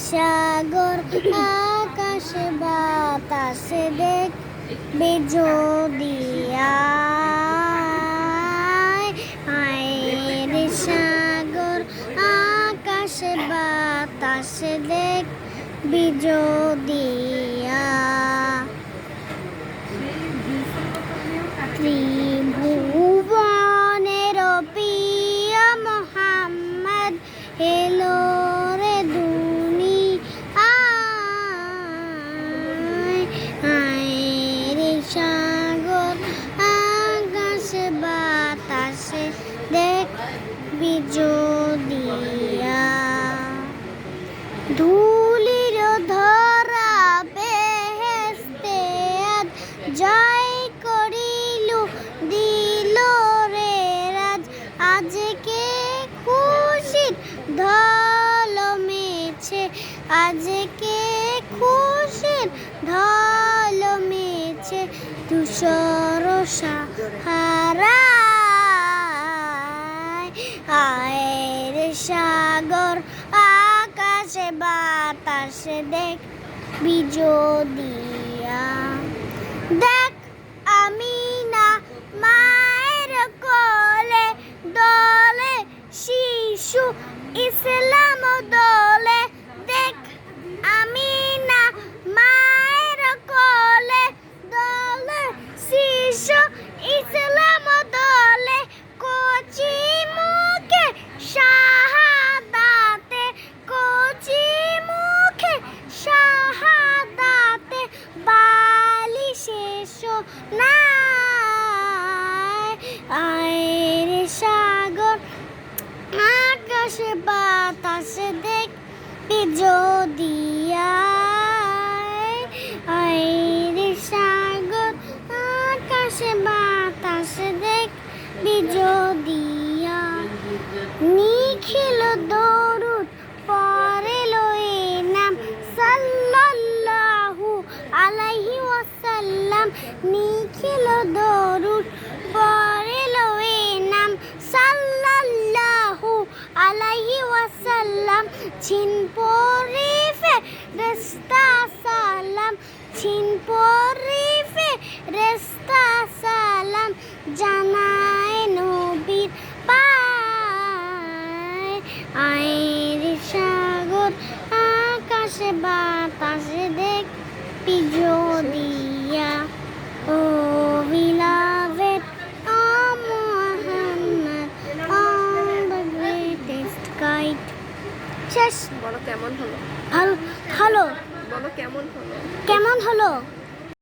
সাগর আকাশে বাতাসে দেখবে যদি আয় রে সাগর আকাশে বাতাসে দেখবি যদি ত্রিভুবনের প্রিয় মোহাম্মদ এলো রে দুনিয়ায় রে সাগর আকাশে বাতাসে দেখবি যদি ধুলির ধরা বেহেশতে জয় করিলু দিল রে রাজ আজকে খুশির ঢল মেছে আজকে খুশির ঢল মেছে ধূসর সাহারায় আয় রে সাগর আকাশে বাতাসে দেখবি যদি দেখ আমিনা মায়ের কোলে দোলে শিশু ইসলাম দোলে দেখ আমিনা মায়ের কোলে দোলে শিশু ইসলাম দোলে কচি মুখে শাহাদাতে কচি মুখে শাহাদাতে বালিশে সোনায় আয় রে সাগর আকাশে বাতাসে দেখবি যদি আয় রে সাগর আকাশে বাতাসে দেখবি যদি নিখিল দরুদ পড়িল এ নাম সাল্লাল্লাহু আলাইহি ওয়াসাল্লাম নিখিল দরুদ পড়িল এ নাম সাল্লাল্লাহু আলাইহি ওয়াসাল্লাম ছিন পরিফে রেস্তা সালাম ছিন পরিফে রেস্তা সালাম জানায় নবীর পায় আয় রে সাগর আকাশে বাতাসে দেখবি যদি Oh, we love it. Oh, Muhammad, oh, the greatest kite. শেষ বলো কেমন হলো? ভালো বলো কেমন হলো? কেমন হলো?